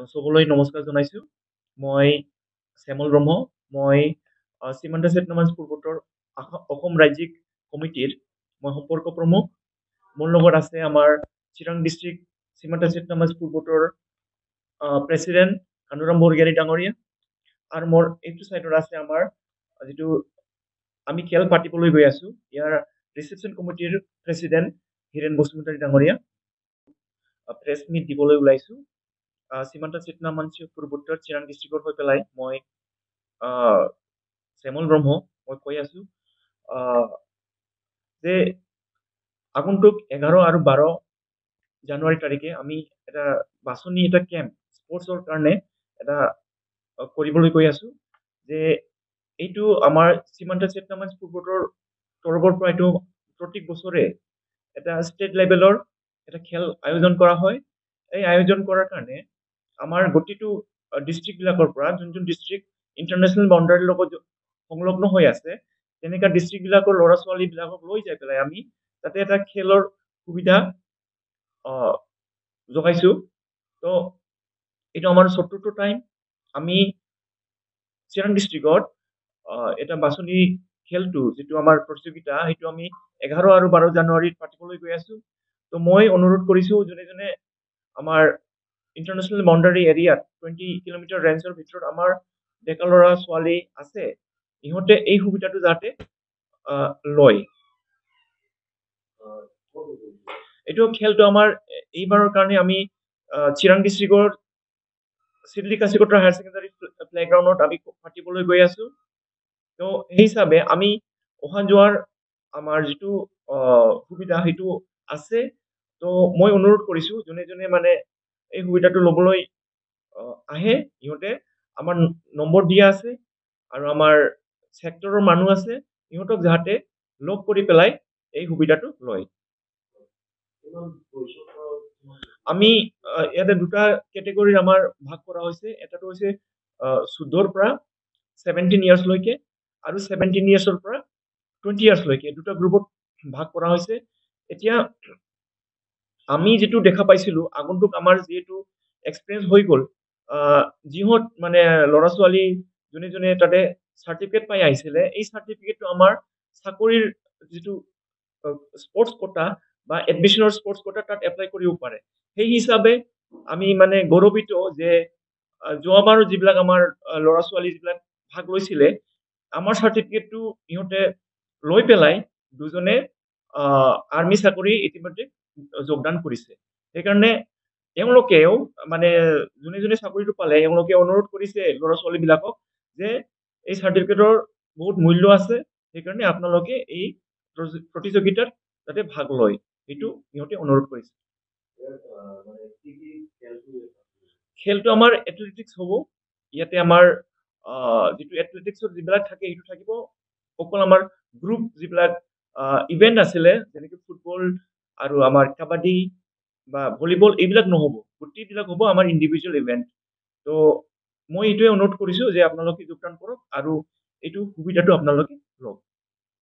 চবলৈ নমস্কাৰ জনাইছো। মই শ্যামল ব্ৰহ্ম। মই সীমান্ত চেতনামান পূৰ্বতৰ অসম ৰাজ্যিক কমিটিৰ মই সম্পৰ্ক প্ৰমুখ। মোৰ লগত আছে আমাৰ চিৰাং ডিষ্ট্ৰিক্ট সীমান্ত চেতনামান পূৰ্বতৰ প্ৰেচিডেণ্ট কানুৰাম বৰগিয়াৰী ডাঙৰীয়া। আৰু মোৰ এইটো চাইডত আছে আমাৰ যিটো আমি খেল পাতিবলৈ গৈ আছো ইয়াৰ ৰিচেপশ্যন কমিটিৰ প্ৰেচিডেণ্ট হীৰেণ বসুমতাৰী ডাঙৰীয়া। প্ৰেছ মিট দিবলৈ ওলাইছো। সীমান্ত চেতনা মঞ্চ পূৰ্বোত্তৰ চিৰাং ডিষ্ট্ৰিক্টৰ হৈ পেলাই মই শ্যামল ব্ৰহ্ম মই কৈ আছো যে আগন্তুক 11 আৰু 12 জানুৱাৰী তাৰিখে আমি এটা বাছনি এটা কেম্প স্পৰ্টছৰ কাৰণে এটা কৰিবলৈ গৈ আছো। যে এইটো আমাৰ সীমান্ত চেতনা মঞ্চ পূৰ্বোত্তৰ তৰফৰ পৰা এইটো প্ৰত্যেক বছৰে এটা ষ্টেট লেভেলৰ এটা খেল আয়োজন কৰা হয়। এই আয়োজন কৰাৰ কাৰণে আমাৰ গোটেইটো ডিষ্ট্ৰিক্টবিলাকৰ পৰা যোন ডিষ্ট্ৰিক্ট ইণ্টাৰনেশ্যনেল বাউণ্ডাৰীৰ লগত সংলগ্ন হৈ আছে তেনেকুৱা ডিষ্ট্ৰিক্টবিলাকৰ ল'ৰা ছোৱালীবিলাকক লৈ যাই পেলাই আমি তাতে এটা খেলৰ সুবিধা যোগাইছো। তো এইটো আমাৰ ৭৪ টাইম আমি চিৰাং ডিষ্ট্ৰিক্টত এটা বাছনি খেলটো যিটো আমাৰ প্ৰতিযোগিতা সেইটো আমি 11 আৰু 12 জানুৱাৰীত পাতিবলৈ গৈ আছো। তো মই অনুৰোধ কৰিছো যোনে যোনে আমাৰ ইণ্টাৰনেশ্যনেল বাউণ্ডাৰী এৰিয়াত 20 কিলোমিটাৰ ৰেঞ্জৰ ভিতৰত আমাৰ ডেকা ল'ৰা ছোৱালী আছে ইহঁতে এই সুবিধাটো যাতে লয়। এইটো খেলটো আমাৰ এইবাৰৰ কাৰণে আমি চিৰাং ডিষ্ট্ৰিক্টৰ চিডলি কাছিকট্ৰা হায়াৰ ছেকেণ্ডাৰী প্লেগ্ৰাউণ্ডত আমি পাতিবলৈ গৈ আছো। তো সেই হিচাপে আমি অহা যোৱাৰ আমাৰ যিটো সুবিধা সেইটো আছে। তো মই অনুৰোধ কৰিছো যোনে যোনে মানে এই সুবিধাটো ল'বলৈ আহে ইহঁতে আমাৰ নম্বৰ দিয়া আছে আৰু আমাৰ ছেক্টৰৰ মানুহ আছে ইহঁতক যাতে লগ কৰি পেলাই এই সুবিধাটো লয়। আমি ইয়াতে দুটা কেটেগৰীৰ আমাৰ ভাগ কৰা হৈছে। এটাটো হৈছে 14ৰ পৰা 17 ইয়াৰ্ছলৈকে আৰু 17 ইয়াৰ্ছৰ পৰা 20 ইয়াৰ্ছলৈকে দুটা গ্ৰুপত ভাগ কৰা হৈছে। এতিয়া আমি যিটো দেখা পাইছিলো আগন্তুক আমাৰ যিহেতু এক্সপিৰিয়েঞ্চ হৈ গ'ল যিহঁত মানে ল'ৰা ছোৱালী যোনে যোনে তাতে চাৰ্টিফিকেট পাই আহিছিলে এই চাৰ্টিফিকেটটো আমাৰ চাকৰিৰ যিটো স্পৰ্টছ কোটা বা এডমিশ্যনৰ স্পৰ্টছ কোটা তাত এপ্লাই কৰিব পাৰে। সেই হিচাপে আমি মানে গৌৰৱিত যে যোৱাবাৰ যিবিলাক আমাৰ ল'ৰা ছোৱালী যিবিলাক ভাগ লৈছিলে আমাৰ চাৰ্টিফিকেটটো ইহঁতে লৈ পেলাই দুজনে আৰ্মি চাকৰি ইতিমধ্যে যোগদান কৰিছে। সেইকাৰণে এওঁলোকেও মানে যোনে যোনে চাকৰিটো পালে এওঁলোকে অনুৰোধ কৰিছে ল'ৰা ছোৱালীবিলাকক যে এই চাৰ্টিফিকেটৰ বহুত মূল্য আছে সেইকাৰণে আপোনালোকে এই প্ৰতিযোগিতাত যাতে ভাগ লয় সেইটো সিহঁতে অনুৰোধ কৰিছে। খেলটো আমাৰ এথলেটিক্স হ'ব। ইয়াতে আমাৰ যিটো এথলেটিক্সৰ যিবিলাক থাকে সেইটো থাকিব। অকল আমাৰ গ্ৰুপ যিবিলাক ইভেণ্ট আছিলে যেনেকে ফুটবল আৰু আমাৰ কাবাডী বা ভলীবল এইবিলাক নহ'ব, গোটেইবিলাক হ'ব আমাৰ ইণ্ডিভিজুৱেল ইভেণ্ট। তো মই এইটোৱে অনুৰোধ কৰিছো যে আপোনালোকে যোগদান কৰক আৰু এইটো সুবিধাটো আপোনালোকে লওক।